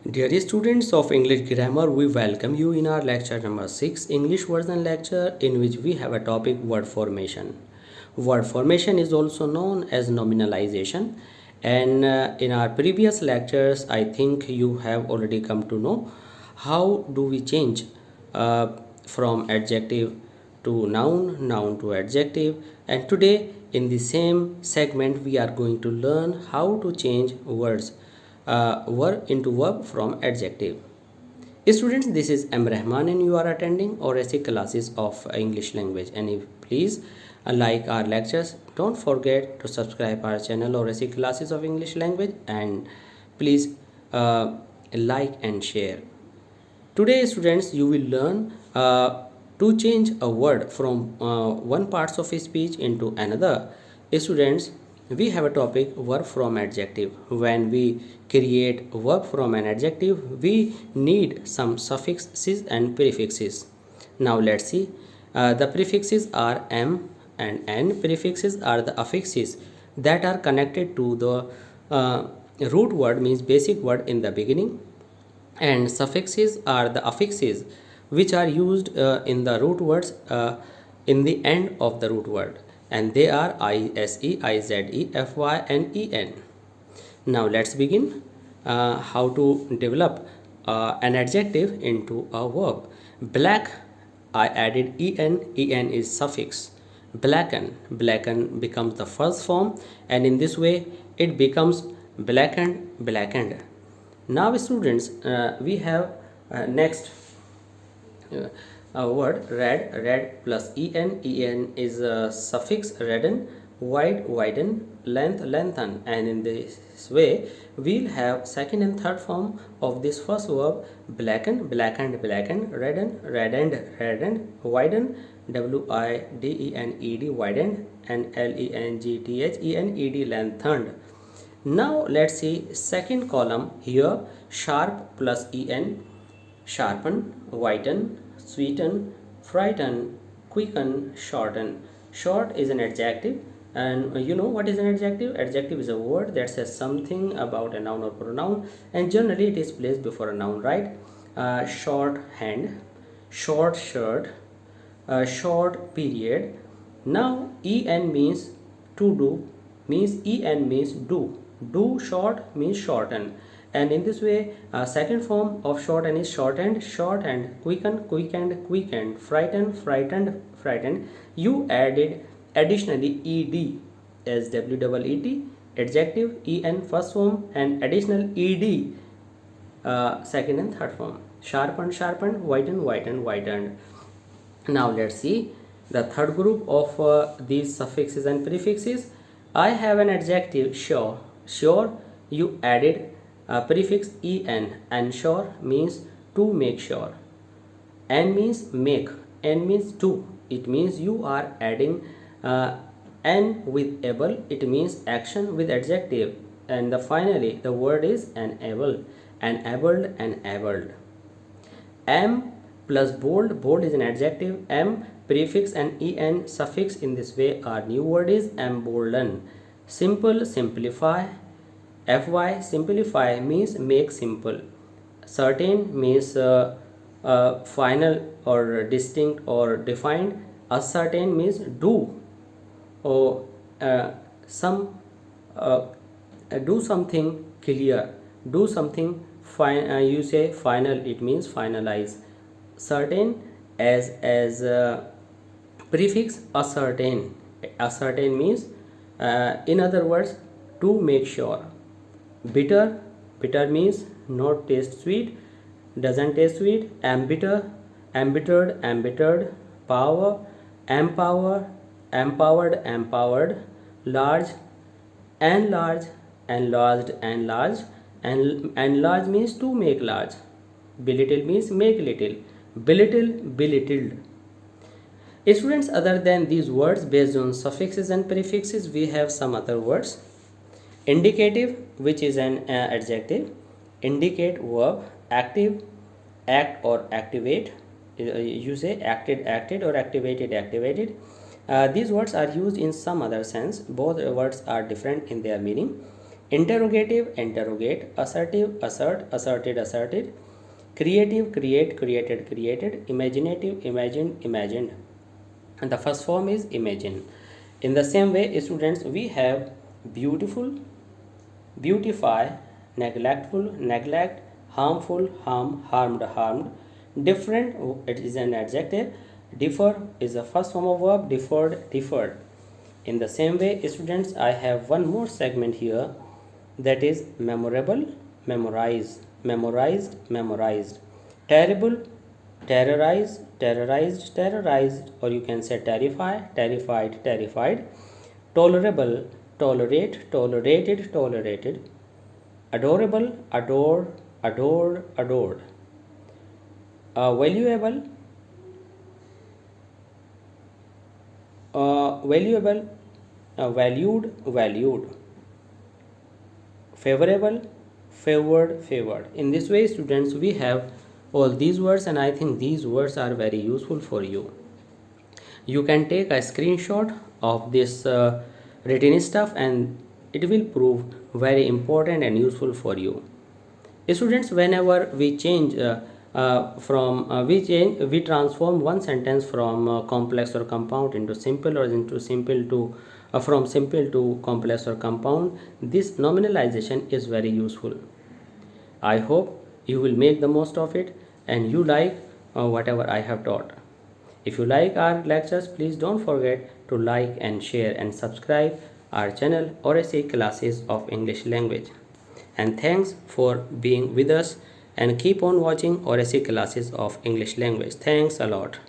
Dear students of English grammar, we welcome you in our lecture number 6 English version lecture, in which we have a topic word formation. Word formation is also known as nominalization, and in our previous lectures I think you have already come to know how do we change uh, from adjective to noun, noun to adjective, and today in the same segment we are going to learn how to change words verb into verb from adjective. Students, this is M. Rahman and you are attending ORSC classes of English language. And if please like our lectures, don't forget to subscribe our channel ORSC classes of English language, and please like and share. Today students, you will learn to change a word from one parts of a speech into another. Students, we have a topic verb from adjective. When we create verb from an adjective, we need some suffixes and prefixes. Now let's see. The prefixes are m and n. Prefixes are the affixes that are connected to the root word, means basic word in the beginning, and suffixes are the affixes which are used in the root words in the end of the root word, and they are ise, ize, fy and en. Now let's begin how to develop an adjective into a verb. Black, I added en is suffix. Blacken, blacken becomes the first form, and in this way it becomes blackened, blackened. Now students, we have next a word red, red plus en is a suffix redden, wide, widen, length, lengthen, and in this way we'll have second and third form of this first verb: blacken, blackened, blackened, redden, reddened, reddened, widen, widened, widened, and lengthened, lengthened. Now let's see second column here: sharp plus en, sharpen, whiten, sweeten, frighten, quicken, shorten. Short is an adjective, and you know what is an adjective? Adjective is a word that says something about a noun or pronoun, and generally it is placed before a noun, right? Short hand, short shirt, short period. Now en means to do, means do. Do short means shorten, and in this way second form of shorten is shortened, shortened, quicken, quickened, quickened, frightened, frightened, frightened. You added additionally ed as WEET, adjective en first form, and additional ed second and third form: sharpened, sharpened, whitened, whitened, whitened. Now let's see the third group of these suffixes and prefixes. I have an adjective sure. Sure, you added prefix en, and sure means to make sure. And means make, and means do. It means you are adding and with able. It means action with adjective, and finally the word is enable, enabled, enabled. M plus bold, bold is an adjective. M prefix and en suffix in this way, our new word is embolden. Simple, simplify. Fy, simplify means make simple. Certain means final or distinct or defined. Ascertain means do, or some do something clear, do something fine. You say final, it means finalize. Certain as prefix ascertain. Ascertain means in other words to make sure. Bitter, bitter means not taste sweet, doesn't taste sweet. Embitter, embittered, embittered. Power, empower, empowered, empowered. Large, enlarge, enlarged, enlarged. And enlarge means to make large. Belittle means make little. Belittle, belittled. Students, other than these words based on suffixes and prefixes, we have some other words. Indicative, which is an adjective. Indicate, verb. Active, act or activate. You say acted, acted, or activated, activated. These words are used in some other sense. Both words are different in their meaning. interrogative, interrogate, assertive, assert, asserted, asserted, creative, create, created, created, imaginative, imagined, imagined, and the first form is imagine. In the same way, students, we have beautiful, beautify, neglectful, neglect, harmful, harm, harmed, harmed, different, it is an adjective, differ is the first form of verb, differed, differed. In the same way, students, I have one more segment here, that is memorable, memorize, memorized, memorized, terrible, terrorize, terrorized, terrorized, or you can say terrify, terrified, terrified, tolerable, tolerate, tolerated, tolerated, adorable, adore, adored, adored, valuable, valuable, valued, valued, favorable, favored, favored. In this way, students, we have all these words, and I think these words are very useful for you. You can take a screenshot of this written stuff, and it will prove very important and useful for you. Students, whenever we change we transform one sentence from complex or compound into simple, or into simple to from simple to complex or compound. This nominalization is very useful. I hope you will make the most of it and you like whatever I have taught. If you like our lectures, please don't forget to like and share and subscribe our channel RSA Classes of English Language. And thanks for being with us, and keep on watching RSA Classes of English Language. Thanks a lot.